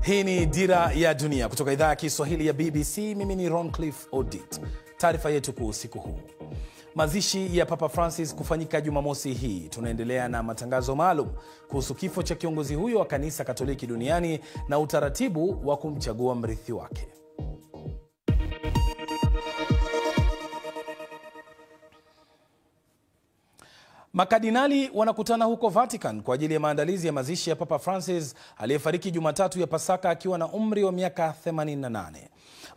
Hii ni Dira ya Dunia kutoka idhaa ya Kiswahili ya BBC. Mimi ni Roncliffe Odit. Taarifa yetu kuu usiku huu: mazishi ya Papa Francis kufanyika Jumamosi hii. Tunaendelea na matangazo maalum kuhusu kifo cha kiongozi huyo wa kanisa Katoliki duniani na utaratibu wa kumchagua mrithi wake. Makardinali wanakutana huko Vatican kwa ajili ya maandalizi ya mazishi ya Papa Francis aliyefariki Jumatatu ya Pasaka akiwa na umri wa miaka 88.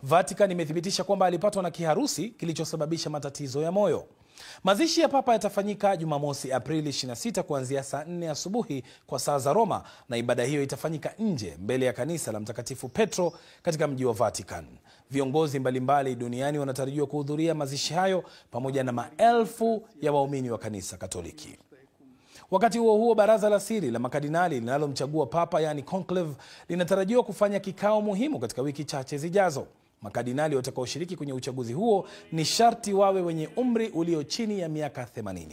Vatican imethibitisha kwamba alipatwa na kiharusi kilichosababisha matatizo ya moyo. Mazishi ya Papa yatafanyika Jumamosi Aprili 26 kuanzia saa 4 asubuhi kwa saa za Roma, na ibada hiyo itafanyika nje mbele ya kanisa la Mtakatifu Petro katika mji wa Vatican. Viongozi mbalimbali duniani wanatarajiwa kuhudhuria mazishi hayo pamoja na maelfu ya waumini wa kanisa Katoliki. Wakati huo huo, baraza la siri la makardinali linalomchagua Papa, yani conclave, linatarajiwa kufanya kikao muhimu katika wiki chache zijazo. Makardinali watakaoshiriki kwenye uchaguzi huo ni sharti wawe wenye umri ulio chini ya miaka 80.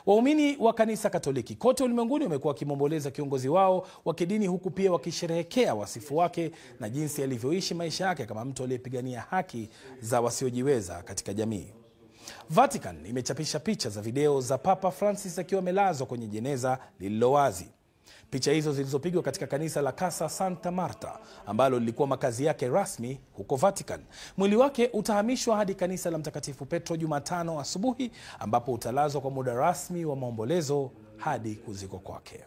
Waumini wa kanisa Katoliki kote ulimwenguni wamekuwa wakimomboleza kiongozi wao wa kidini, huku pia wakisherehekea wasifu wake na jinsi alivyoishi maisha yake kama mtu aliyepigania haki za wasiojiweza katika jamii. Vatican imechapisha picha za video za Papa Francis akiwa amelazwa kwenye jeneza lililo wazi. Picha hizo zilizopigwa katika kanisa la Casa Santa Marta ambalo lilikuwa makazi yake rasmi huko Vatican. Mwili wake utahamishwa hadi kanisa la Mtakatifu Petro Jumatano asubuhi, ambapo utalazwa kwa muda rasmi wa maombolezo hadi kuzikwa kwake.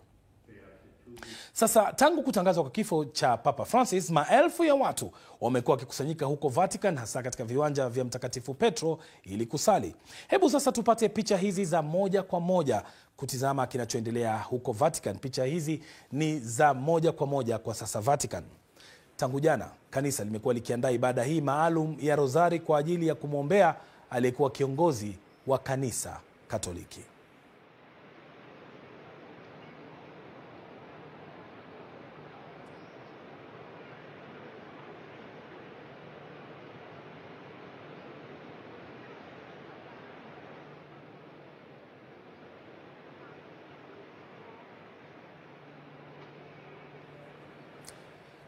Sasa, tangu kutangazwa kwa kifo cha Papa Francis, maelfu ya watu wamekuwa wakikusanyika huko Vatican, hasa katika viwanja vya Mtakatifu Petro ili kusali. Hebu sasa tupate picha hizi za moja kwa moja kutizama kinachoendelea huko Vatican. Picha hizi ni za moja kwa moja kwa sasa Vatican. Tangu jana, kanisa limekuwa likiandaa ibada hii maalum ya Rozari kwa ajili ya kumwombea aliyekuwa kiongozi wa kanisa Katoliki.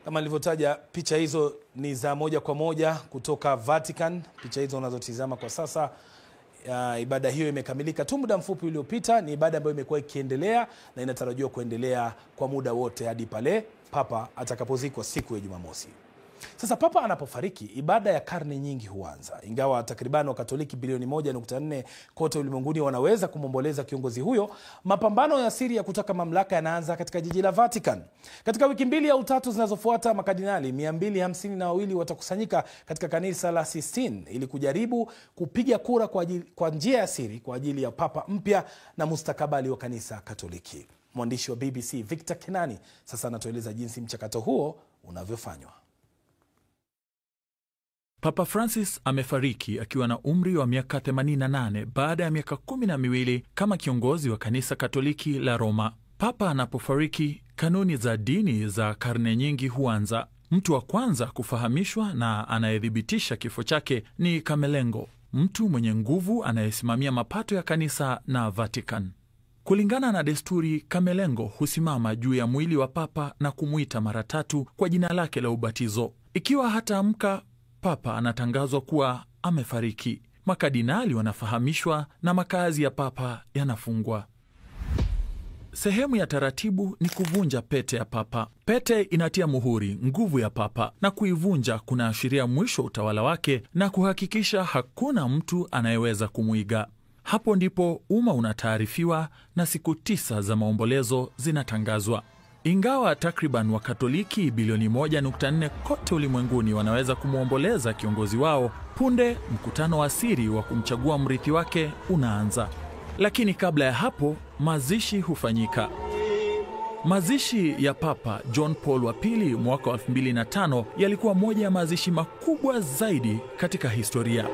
Kama nilivyotaja, picha hizo ni za moja kwa moja kutoka Vatican. Picha hizo unazotizama kwa sasa, ibada hiyo imekamilika tu muda mfupi uliopita. Ni ibada ambayo imekuwa ikiendelea na inatarajiwa kuendelea kwa muda wote hadi pale Papa atakapozikwa siku ya Jumamosi. Sasa, Papa anapofariki, ibada ya karne nyingi huanza. Ingawa takriban Wakatoliki bilioni 1.4 kote ulimwenguni wanaweza kumomboleza kiongozi huyo, mapambano ya siri ya kutaka mamlaka yanaanza katika jiji la Vatican. Katika wiki mbili au tatu zinazofuata, makardinali 252 watakusanyika katika kanisa la Sistine ili kujaribu kupiga kura kwa njia ya siri kwa ajili ya Papa mpya na mustakabali wa kanisa Katoliki. Mwandishi wa BBC Victor Kenani sasa anatueleza jinsi mchakato huo unavyofanywa. Papa Francis amefariki akiwa na umri wa miaka 88 baada ya miaka 12 kama kiongozi wa kanisa Katoliki la Roma. Papa anapofariki, kanuni za dini za karne nyingi huanza. Mtu wa kwanza kufahamishwa na anayethibitisha kifo chake ni Camerlengo, mtu mwenye nguvu anayesimamia mapato ya kanisa na Vatican. Kulingana na desturi, Camerlengo husimama juu ya mwili wa Papa na kumwita mara 3 kwa jina lake la ubatizo. Ikiwa hataamka, Papa anatangazwa kuwa amefariki. Makardinali wanafahamishwa na makazi ya Papa yanafungwa. Sehemu ya taratibu ni kuvunja pete ya Papa. Pete inatia muhuri nguvu ya Papa, na kuivunja kunaashiria mwisho utawala wake na kuhakikisha hakuna mtu anayeweza kumwiga. Hapo ndipo umma unataarifiwa na siku 9 za maombolezo zinatangazwa. Ingawa takriban Wakatoliki bilioni 1.4 kote ulimwenguni wanaweza kumwomboleza kiongozi wao, punde mkutano wa siri wa kumchagua mrithi wake unaanza. Lakini kabla ya hapo, mazishi hufanyika. Mazishi ya Papa John Paul wa pili mwaka 2005 yalikuwa moja ya mazishi makubwa zaidi katika historia.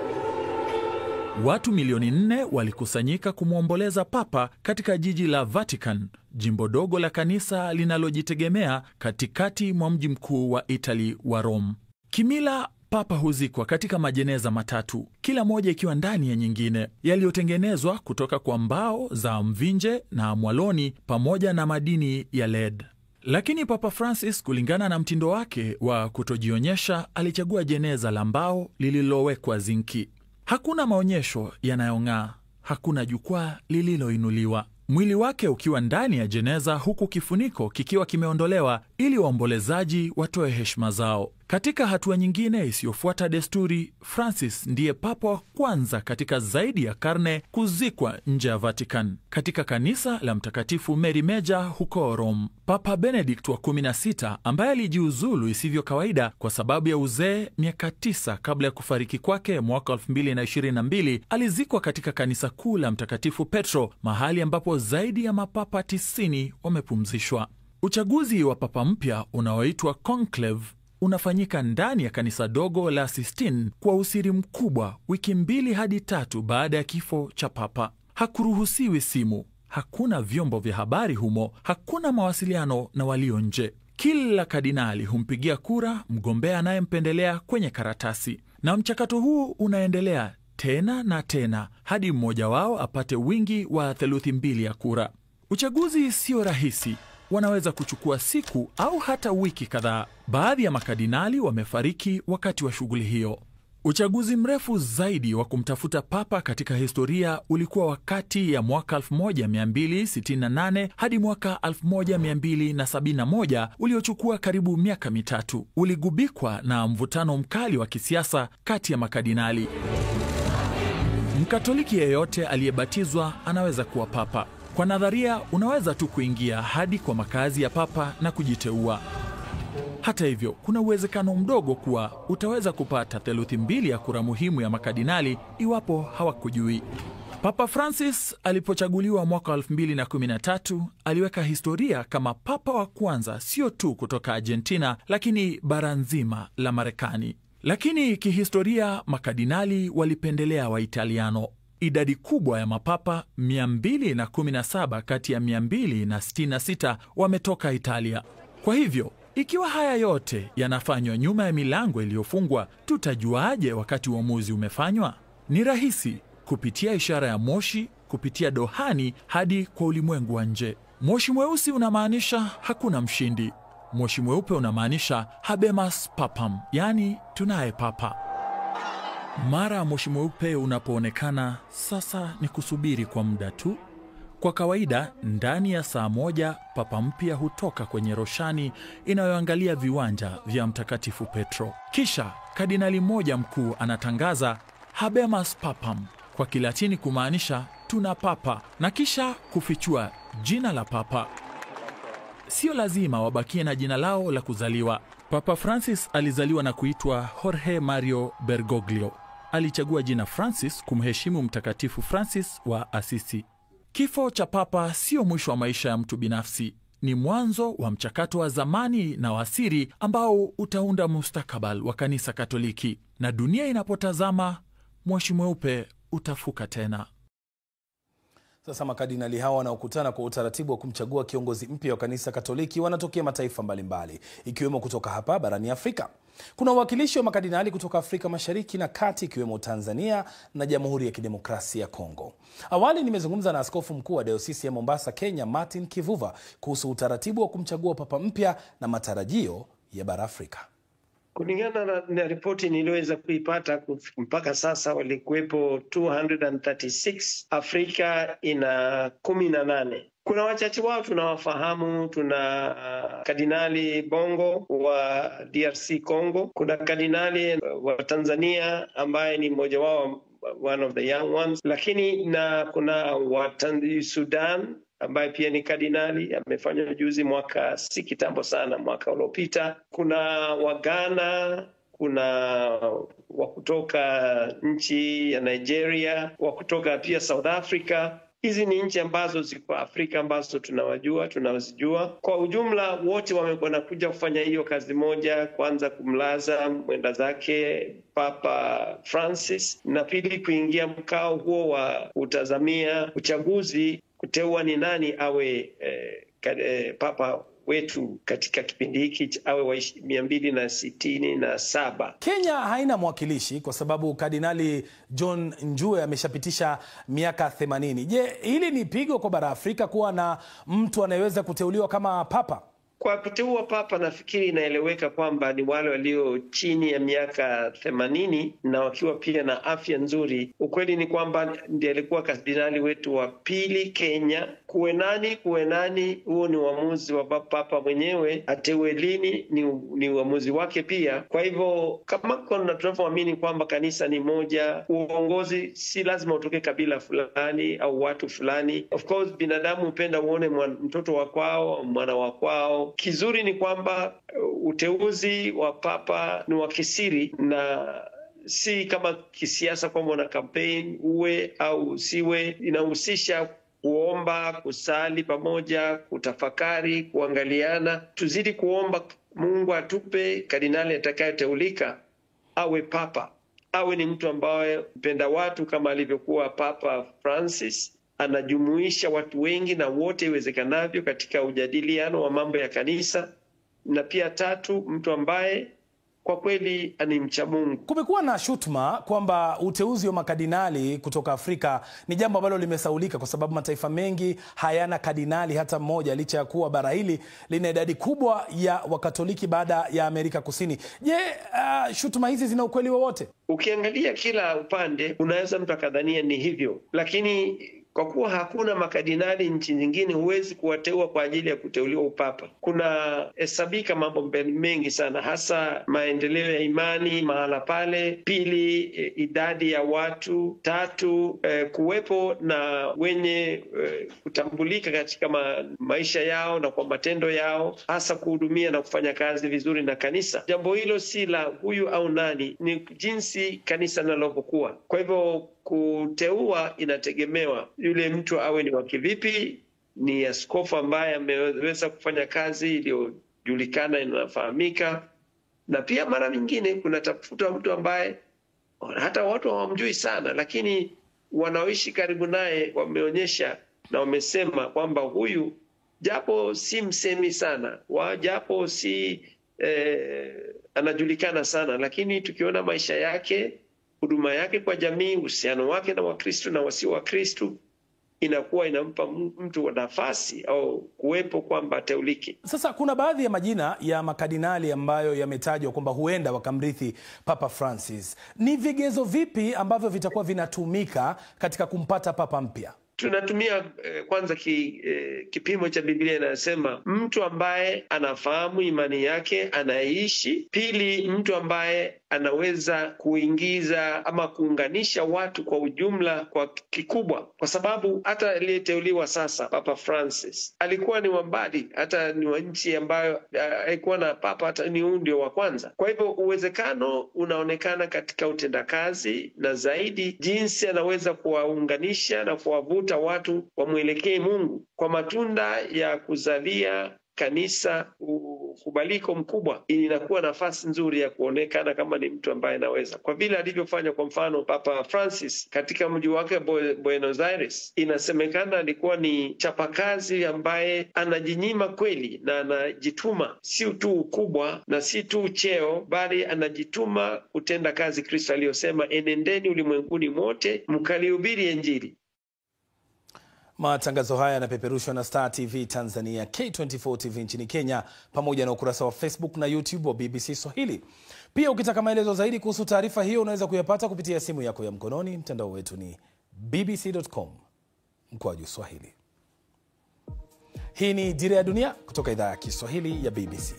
Watu milioni 4 walikusanyika kumwomboleza Papa katika jiji la Vatican, jimbo dogo la kanisa linalojitegemea katikati mwa mji mkuu wa Italy wa Rome. Kimila, Papa huzikwa katika majeneza 3, kila moja ikiwa ndani ya nyingine, yaliyotengenezwa kutoka kwa mbao za mvinje na mwaloni pamoja na madini ya lead. Lakini Papa Francis, kulingana na mtindo wake wa kutojionyesha, alichagua jeneza la mbao lililowekwa zinki. Hakuna maonyesho yanayong'aa, hakuna jukwaa lililoinuliwa. Mwili wake ukiwa ndani ya jeneza, huku kifuniko kikiwa kimeondolewa ili waombolezaji watoe heshima zao. Katika hatua nyingine isiyofuata desturi, Francis ndiye papa wa kwanza katika zaidi ya karne kuzikwa nje ya Vatican, katika kanisa la Mtakatifu Mary Major huko Rome. Papa Benedict wa 16, ambaye alijiuzulu isivyo kawaida kwa sababu ya uzee miaka 9 kabla ya kufariki kwake mwaka 2022, alizikwa katika kanisa kuu la Mtakatifu Petro, mahali ambapo zaidi ya mapapa 90 wamepumzishwa. Uchaguzi wa papa mpya unaoitwa conclave unafanyika ndani ya kanisa dogo la Sistine kwa usiri mkubwa, wiki 2 hadi 3 baada ya kifo cha papa. Hakuruhusiwi simu, hakuna vyombo vya habari humo, hakuna mawasiliano na walio nje. Kila kardinali humpigia kura mgombea anayempendelea kwenye karatasi, na mchakato huu unaendelea tena na tena hadi mmoja wao apate wingi wa theluthi 2 ya kura. Uchaguzi sio rahisi. Wanaweza kuchukua siku au hata wiki kadhaa. Baadhi ya makardinali wamefariki wakati wa shughuli hiyo. Uchaguzi mrefu zaidi wa kumtafuta papa katika historia ulikuwa wakati ya mwaka 1268 hadi mwaka 1271 uliochukua karibu miaka 3. Uligubikwa na mvutano mkali wa kisiasa kati ya makardinali. Mkatoliki yeyote aliyebatizwa anaweza kuwa papa. Kwa nadharia, unaweza tu kuingia hadi kwa makazi ya papa na kujiteua. Hata hivyo, kuna uwezekano mdogo kuwa utaweza kupata theluthi 2 ya kura muhimu ya makardinali iwapo hawakujui. Papa Francis alipochaguliwa mwaka 2013, aliweka historia kama papa wa kwanza sio tu kutoka Argentina, lakini bara nzima la Marekani. Lakini kihistoria, makardinali walipendelea Waitaliano. Idadi kubwa ya mapapa 217 kati ya 266 wametoka Italia. Kwa hivyo, ikiwa haya yote yanafanywa nyuma ya milango iliyofungwa, tutajuaje wakati uamuzi umefanywa? Ni rahisi, kupitia ishara ya moshi, kupitia dohani hadi kwa ulimwengu wa nje. Moshi mweusi unamaanisha hakuna mshindi. Moshi mweupe unamaanisha habemas papam, yani tunaye papa. Mara moshi mweupe unapoonekana, sasa ni kusubiri kwa muda tu. Kwa kawaida, ndani ya saa 1 papa mpya hutoka kwenye roshani inayoangalia viwanja vya Mtakatifu Petro. Kisha kardinali mmoja mkuu anatangaza habemas papam, kwa Kilatini kumaanisha tuna papa, na kisha kufichua jina la papa. Sio lazima wabakie na jina lao la kuzaliwa. Papa Francis alizaliwa na kuitwa Jorge Mario Bergoglio. Alichagua jina Francis kumheshimu Mtakatifu Francis wa Asisi. Kifo cha papa sio mwisho wa maisha ya mtu binafsi, ni mwanzo wa mchakato wa zamani na wa siri ambao utaunda mustakabali wa kanisa Katoliki. Na dunia inapotazama, moshi mweupe utafuka tena. Sasa makardinali hawa wanaokutana kwa utaratibu wa kumchagua kiongozi mpya wa kanisa Katoliki wanatokea mataifa mbalimbali, ikiwemo kutoka hapa barani Afrika. Kuna uwakilishi wa makardinali kutoka Afrika Mashariki na Kati, ikiwemo Tanzania na Jamhuri ya Kidemokrasia ya Kongo. Awali nimezungumza na askofu mkuu wa Dayosisi ya Mombasa, Kenya, Martin Kivuva, kuhusu utaratibu wa kumchagua papa mpya na matarajio ya bara Afrika. Kulingana na ripoti niliyoweza kuipata, mpaka sasa walikuwepo 236, Afrika ina 18. Kuna wachache wao tunawafahamu. Tuna Kardinali Bongo wa DRC Congo, kuna kardinali wa Tanzania ambaye ni mmoja wao, one of the young ones, lakini na kuna wa Sudan ambaye pia ni kardinali, amefanya juzi, mwaka si kitambo sana, mwaka uliopita. Kuna wa Ghana, kuna wa kutoka nchi ya Nigeria, wa kutoka pia South Africa. Hizi ni nchi ambazo ziko Afrika ambazo tunawazijua. Kwa ujumla wote wanakuja kufanya hiyo kazi moja, kwanza kumlaza mwenda zake Papa Francis, na pili kuingia mkao huo wa kutazamia uchaguzi, kuteua ni nani awe papa wetu katika kipindi hiki, awe wa 267. Kenya haina mwakilishi kwa sababu Kardinali John Njue ameshapitisha miaka 80. Je, hili ni pigo kwa bara Afrika kuwa na mtu anayeweza kuteuliwa kama papa? Kwa kuteua papa, nafikiri inaeleweka kwamba ni wale walio chini ya miaka 80 na wakiwa pia na afya nzuri. Ukweli ni kwamba ndiye alikuwa kardinali wetu wa pili Kenya. Kuwe nani, huo ni uamuzi wa papa mwenyewe. Ateue lini ni uamuzi wake pia. Kwa hivyo kama tunavyoamini kwamba kanisa ni moja, uongozi si lazima utoke kabila fulani au watu fulani. Of course binadamu hupenda uone mtoto wa kwao, mwana wa kwao. Kizuri ni kwamba uteuzi wa papa ni wa kisiri na si kama kisiasa kwamba una campaign uwe au usiwe. Inahusisha kuomba, kusali pamoja, kutafakari, kuangaliana. Tuzidi kuomba Mungu atupe kardinali atakayeteulika awe papa, awe ni mtu ambaye mpenda watu kama alivyokuwa Papa Francis. Anajumuisha watu wengi na wote iwezekanavyo katika ujadiliano wa mambo ya kanisa. Na pia tatu, mtu ambaye kwa kweli ni mcha Mungu. Kumekuwa na shutuma kwamba uteuzi wa makardinali kutoka Afrika ni jambo ambalo limesaulika kwa sababu mataifa mengi hayana kardinali hata mmoja, licha ya kuwa bara hili lina idadi kubwa ya Wakatoliki baada ya Amerika Kusini. Je, shutuma hizi zina ukweli wowote? Ukiangalia kila upande unaweza mtu akadhania ni hivyo, lakini kwa kuwa hakuna makardinali nchi nyingine, huwezi kuwateua kwa ajili ya kuteuliwa upapa. Kuna hesabika mambo mengi sana, hasa maendeleo ya imani mahala pale. Pili, idadi ya watu. Tatu, kuwepo na wenye kutambulika katika maisha yao na kwa matendo yao, hasa kuhudumia na kufanya kazi vizuri na kanisa. Jambo hilo si la huyu au nani, ni jinsi kanisa linalokuwa. Kwa hivyo kuteua inategemewa yule mtu awe ni wa kivipi, ni askofu ambaye ameweza kufanya kazi iliyojulikana, inafahamika. Na pia mara nyingine kuna tafuta mtu ambaye hata watu hawamjui sana, lakini wanaoishi karibu naye wameonyesha na wamesema kwamba huyu japo si msemi sana, japo si anajulikana sana, lakini tukiona maisha yake, huduma yake kwa jamii, uhusiano wake na Wakristo na wasio Wakristo, inakuwa inampa mtu nafasi au kuwepo kwamba teuliki. Sasa kuna baadhi ya majina ya makardinali ambayo yametajwa kwamba huenda wakamrithi Papa Francis. Ni vigezo vipi ambavyo vitakuwa vinatumika katika kumpata papa mpya? Tunatumia kwanza kipimo cha Biblia inasema mtu ambaye anafahamu imani yake, anaishi. Pili, mtu ambaye anaweza kuingiza ama kuunganisha watu kwa ujumla kwa kikubwa, kwa sababu hata aliyeteuliwa sasa Papa Francis alikuwa ni wambali, hata ni wa nchi ambayo haikuwa na papa, hata ni ndio wa kwanza. Kwa hivyo uwezekano unaonekana katika utendakazi na zaidi jinsi anaweza kuwaunganisha na kuwavuta watu wamwelekee Mungu kwa matunda ya kuzalia kanisa ukubaliko mkubwa. Inakuwa nafasi nzuri ya kuonekana kama ni mtu ambaye anaweza, kwa vile alivyofanya. Kwa mfano Papa Francis katika mji wake Buenos Aires, inasemekana alikuwa ni chapakazi ambaye anajinyima kweli na anajituma, si tu ukubwa na si tu cheo, bali anajituma kutenda kazi Kristo aliyosema, enendeni ulimwenguni mote mkalihubiri Injili. Matangazo haya yanapeperushwa na Star TV Tanzania, K24 TV nchini Kenya, pamoja na ukurasa wa Facebook na YouTube wa BBC Swahili. Pia ukitaka maelezo zaidi kuhusu taarifa hiyo unaweza kuyapata kupitia simu yako ya mkononi. Mtandao wetu ni bbc.com/Swahili. Hii ni Dira ya Dunia kutoka idhaa ya Kiswahili ya BBC.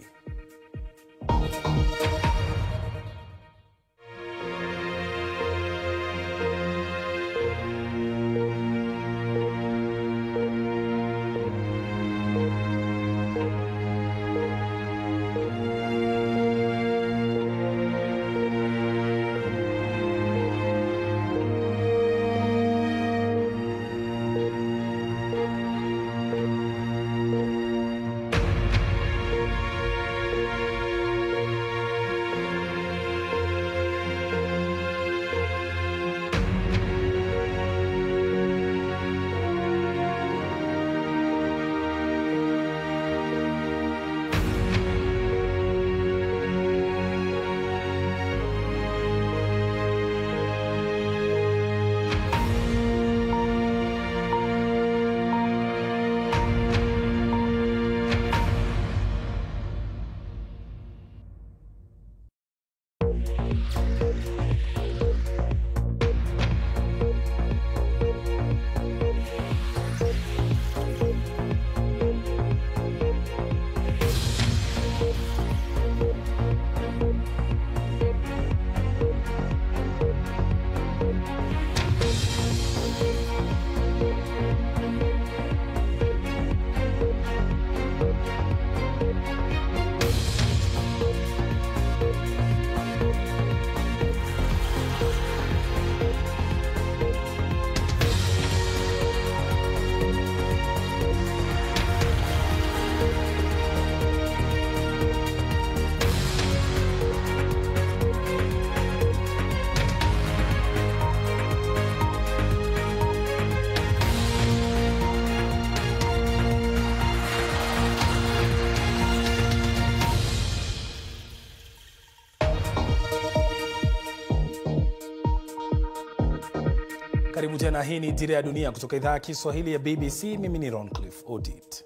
Karibu tena, hii ni Dira ya Dunia kutoka idhaa ya Kiswahili ya BBC. Mimi ni Roncliffe Odit.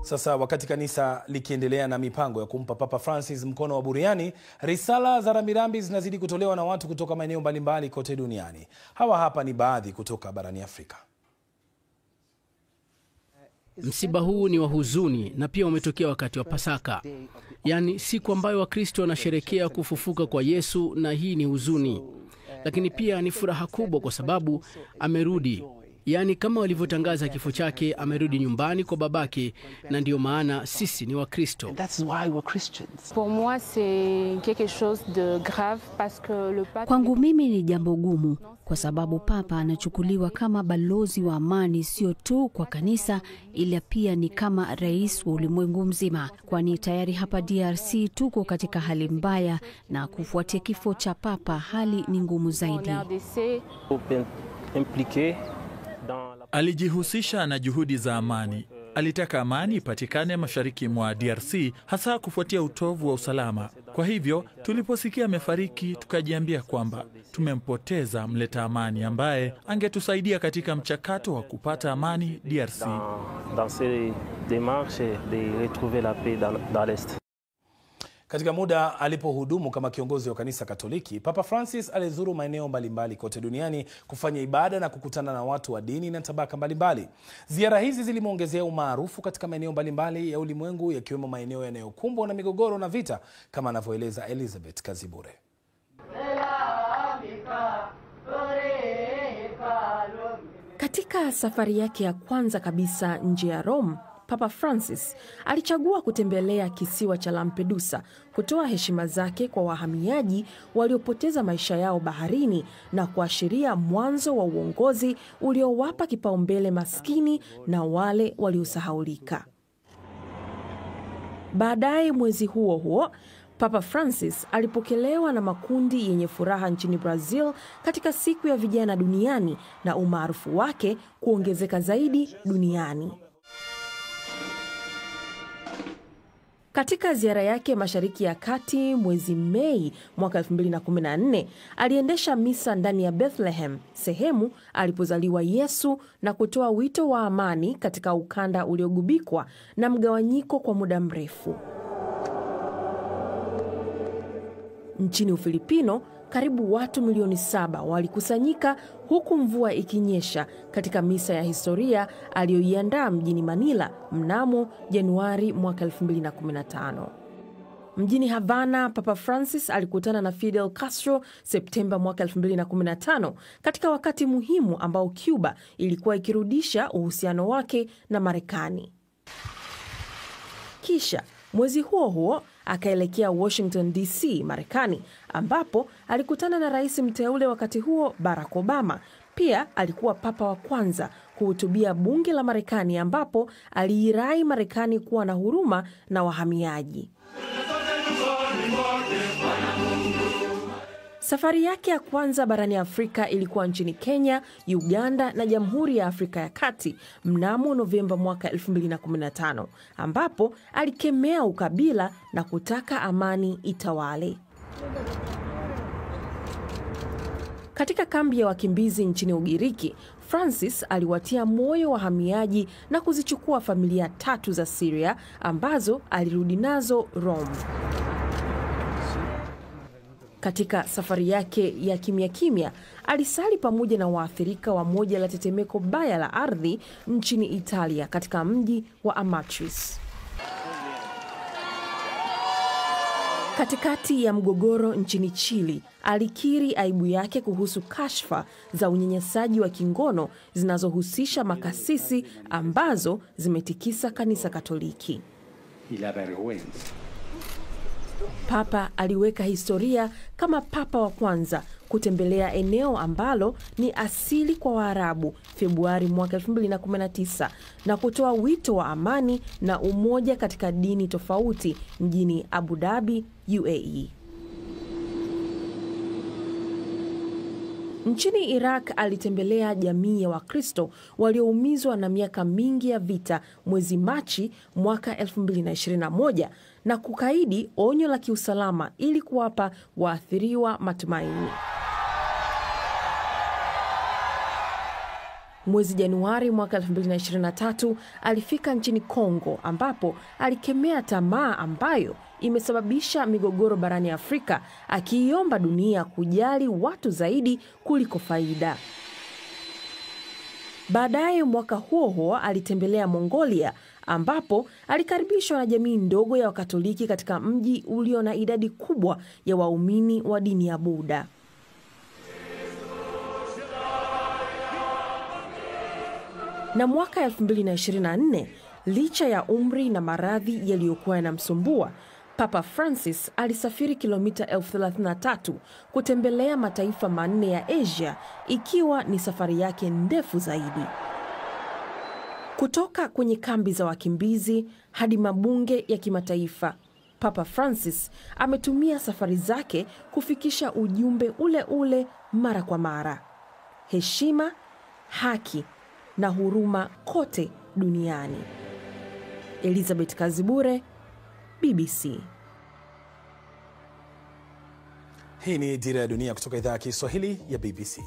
Sasa wakati kanisa likiendelea na mipango ya kumpa Papa Francis mkono wa buriani, risala za rambirambi zinazidi kutolewa na watu kutoka maeneo mbalimbali kote duniani. Hawa hapa ni baadhi kutoka barani Afrika. Msiba huu ni wa huzuni na pia umetokea wakati wa Pasaka. Yaani siku ambayo Wakristo wanasherehekea kufufuka kwa Yesu, na hii ni huzuni. Lakini pia ni furaha kubwa kwa sababu amerudi. Yaani kama walivyotangaza kifo chake, amerudi nyumbani kwa babake, na ndio maana sisi ni Wakristo. Kwangu mimi ni jambo gumu kwa sababu Papa anachukuliwa kama balozi wa amani, sio tu kwa kanisa ila pia ni kama rais wa ulimwengu mzima, kwani tayari hapa DRC tuko katika hali mbaya, na kufuatia kifo cha Papa hali ni ngumu zaidi. Alijihusisha na juhudi za amani. Alitaka amani ipatikane mashariki mwa DRC, hasa kufuatia utovu wa usalama. Kwa hivyo, tuliposikia amefariki, tukajiambia kwamba tumempoteza mleta amani ambaye angetusaidia katika mchakato wa kupata amani DRC. Katika muda alipohudumu kama kiongozi wa kanisa Katoliki, Papa Francis alizuru maeneo mbalimbali kote duniani kufanya ibada na kukutana na watu wa dini na tabaka mbalimbali. Ziara hizi zilimwongezea umaarufu katika maeneo mbalimbali ya ulimwengu, yakiwemo maeneo yanayokumbwa na migogoro na vita, kama anavyoeleza Elizabeth Kazibure. Katika safari yake ya kwanza kabisa nje ya Rome, Papa Francis alichagua kutembelea kisiwa cha Lampedusa, kutoa heshima zake kwa wahamiaji waliopoteza maisha yao baharini na kuashiria mwanzo wa uongozi uliowapa kipaumbele maskini na wale waliosahaulika. Baadaye mwezi huo huo, Papa Francis alipokelewa na makundi yenye furaha nchini Brazil katika siku ya vijana duniani, na umaarufu wake kuongezeka zaidi duniani. Katika ziara yake Mashariki ya Kati mwezi Mei mwaka 2014, aliendesha misa ndani ya Bethlehem, sehemu alipozaliwa Yesu, na kutoa wito wa amani katika ukanda uliogubikwa na mgawanyiko kwa muda mrefu. Nchini Ufilipino, karibu watu milioni 7 walikusanyika huku mvua ikinyesha katika misa ya historia aliyoiandaa mjini Manila mnamo Januari mwaka 2015. Mjini Havana, Papa Francis alikutana na Fidel Castro Septemba mwaka 2015, katika wakati muhimu ambao Cuba ilikuwa ikirudisha uhusiano wake na Marekani. Kisha mwezi huo huo akaelekea Washington DC, Marekani, ambapo alikutana na rais mteule wakati huo Barack Obama. Pia alikuwa papa wa kwanza kuhutubia bunge la Marekani, ambapo aliirai Marekani kuwa na huruma na wahamiaji. Safari yake ya kwanza barani Afrika ilikuwa nchini Kenya, Uganda na Jamhuri ya Afrika ya Kati mnamo Novemba mwaka 2015, ambapo alikemea ukabila na kutaka amani itawale. Katika kambi ya wakimbizi nchini Ugiriki, Francis aliwatia moyo wahamiaji na kuzichukua familia 3 za Syria ambazo alirudi nazo Rome. Katika safari yake ya kimya kimya, alisali pamoja na waathirika wa moja la tetemeko baya la ardhi nchini Italia katika mji wa Amatrice. Katikati ya mgogoro nchini Chile, alikiri aibu yake kuhusu kashfa za unyanyasaji wa kingono zinazohusisha makasisi ambazo zimetikisa kanisa Katoliki. Papa aliweka historia kama papa wa kwanza kutembelea eneo ambalo ni asili kwa Waarabu Februari mwaka 2019, na kutoa wito wa amani na umoja katika dini tofauti mjini Abu Dhabi, UAE. Nchini Iraq alitembelea jamii ya Wakristo walioumizwa na miaka mingi ya vita mwezi Machi mwaka 2021, na kukaidi onyo la kiusalama ili kuwapa waathiriwa matumaini. Mwezi Januari mwaka 2023 alifika nchini Kongo ambapo alikemea tamaa ambayo imesababisha migogoro barani Afrika, akiiomba dunia kujali watu zaidi kuliko faida. Baadaye mwaka huo alitembelea Mongolia ambapo alikaribishwa na jamii ndogo ya Wakatoliki katika mji ulio na idadi kubwa ya waumini wa dini ya Buddha. Na mwaka 2024, licha ya umri na maradhi yaliyokuwa yanamsumbua, Papa Francis alisafiri kilomita 33,000 kutembelea mataifa 4 ya Asia, ikiwa ni safari yake ndefu zaidi. Kutoka kwenye kambi za wakimbizi hadi mabunge ya kimataifa, Papa Francis ametumia safari zake kufikisha ujumbe ule ule mara kwa mara: heshima, haki na huruma kote duniani. Elizabeth Kazibure, BBC. Hii ni Dira ya Dunia kutoka idhaa ya Kiswahili ya BBC.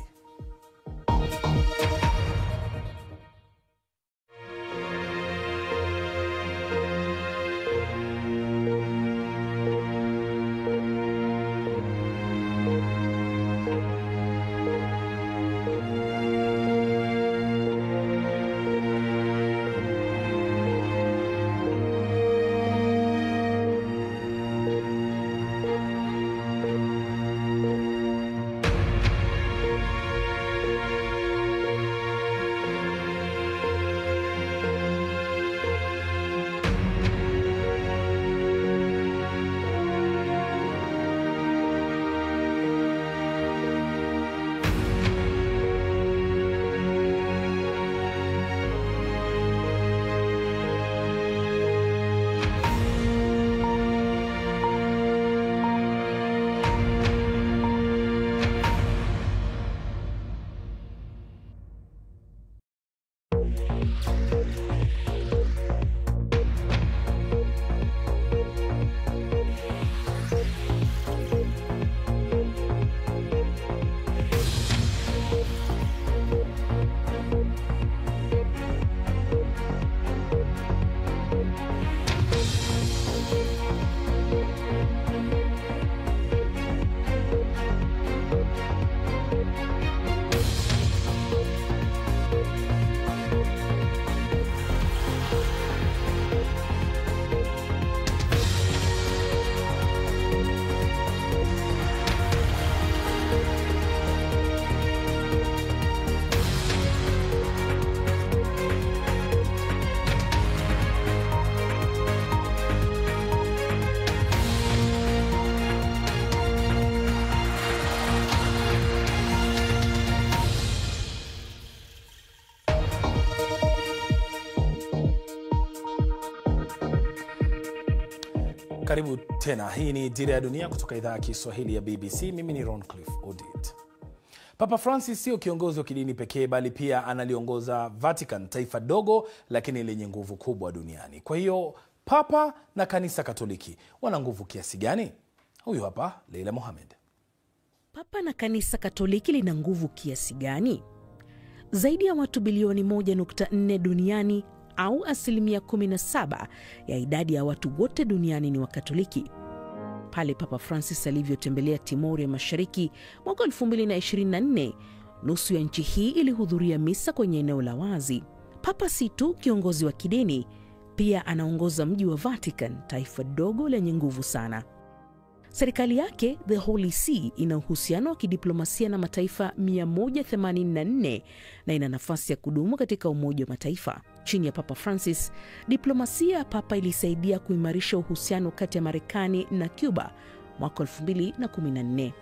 Karibu tena. Hii ni Dira ya Dunia kutoka idhaa ya Kiswahili ya BBC. Mimi ni Roncliffe Odit. Papa Francis sio kiongozi wa kidini pekee, bali pia analiongoza Vatican, taifa dogo lakini lenye nguvu kubwa duniani. Kwa hiyo Papa na Kanisa Katoliki wana nguvu kiasi gani? Huyu hapa Leila Mohamed. Papa na Kanisa Katoliki lina nguvu kiasi gani? Zaidi ya watu bilioni 1.4 duniani, au 17% ya idadi ya watu wote duniani ni Wakatoliki. Pale Papa Francis alivyotembelea Timor ya Mashariki mwaka 2024, nusu ya nchi hii ilihudhuria misa kwenye eneo la wazi. Papa si tu kiongozi wa kidini, pia anaongoza mji wa Vatican, taifa dogo lenye nguvu sana. Serikali yake, The Holy See, ina uhusiano wa kidiplomasia na mataifa 184 na ina nafasi ya kudumu katika Umoja wa Mataifa. Chini ya Papa Francis, diplomasia ya Papa ilisaidia kuimarisha uhusiano kati ya Marekani na Cuba mwaka 2014.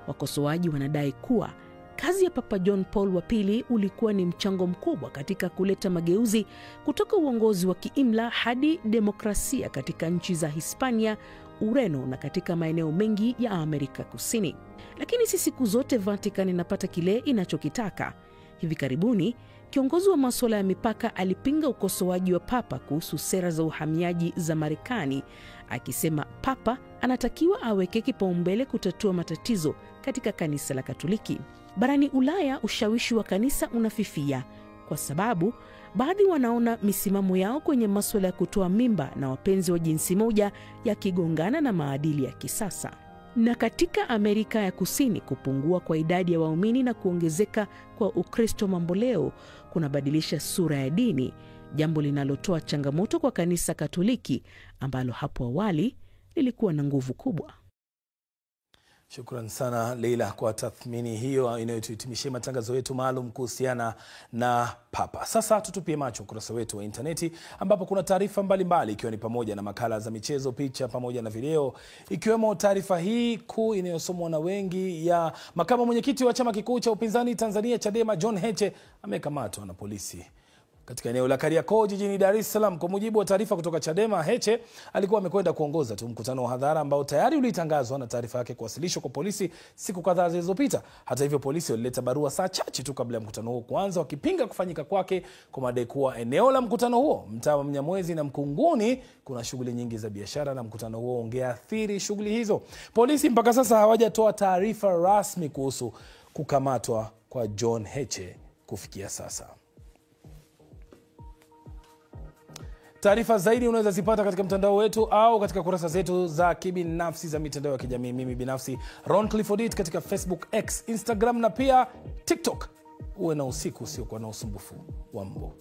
Wakosoaji wanadai kuwa kazi ya Papa John Paul wa pili ulikuwa ni mchango mkubwa katika kuleta mageuzi kutoka uongozi wa kiimla hadi demokrasia katika nchi za Hispania, Ureno na katika maeneo mengi ya Amerika Kusini. Lakini si siku zote Vatican inapata kile inachokitaka. Hivi karibuni, kiongozi wa masuala ya mipaka alipinga ukosoaji wa Papa kuhusu sera za uhamiaji za Marekani, akisema Papa anatakiwa aweke kipaumbele kutatua matatizo katika kanisa la Katoliki. Barani Ulaya, ushawishi wa kanisa unafifia. kwa sababu baadhi wanaona misimamo yao kwenye masuala ya kutoa mimba na wapenzi wa jinsi moja yakigongana na maadili ya kisasa. Na katika Amerika ya Kusini, kupungua kwa idadi ya waumini na kuongezeka kwa Ukristo mamboleo kunabadilisha sura ya dini, jambo linalotoa changamoto kwa kanisa Katoliki ambalo hapo awali lilikuwa na nguvu kubwa. Shukran sana Leila kwa tathmini hiyo inayotuhitimishia matangazo yetu maalum kuhusiana na Papa. Sasa tutupie macho ukurasa wetu wa interneti ambapo kuna taarifa mbalimbali ikiwa ni pamoja na makala za michezo, picha pamoja na video, ikiwemo taarifa hii kuu inayosomwa na wengi ya makamu mwenyekiti wa chama kikuu cha upinzani Tanzania Chadema John Heche amekamatwa na polisi katika eneo la Kariakoo jijini Dar es Salaam. Kwa mujibu wa taarifa kutoka Chadema, Heche alikuwa amekwenda kuongoza tu mkutano wa hadhara ambao tayari ulitangazwa na taarifa yake kuwasilishwa kwa polisi siku kadhaa zilizopita. Hata hivyo, polisi walileta barua saa chache tu kabla ya mkutano huo kuanza wakipinga kufanyika kwake kwa madai kuwa eneo la mkutano huo, mtaa wa Mnyamwezi na Mkunguni, kuna shughuli nyingi za biashara na mkutano huo ungeathiri shughuli hizo. Polisi mpaka sasa hawajatoa taarifa rasmi kuhusu kukamatwa kwa John Heche kufikia sasa. Taarifa zaidi unaweza zipata katika mtandao wetu au katika kurasa zetu za kibinafsi za mitandao ya kijamii. Mimi binafsi Ron Clifford katika Facebook, X, Instagram na pia TikTok. Uwe na usiku usiokuwa na usumbufu wa mbu.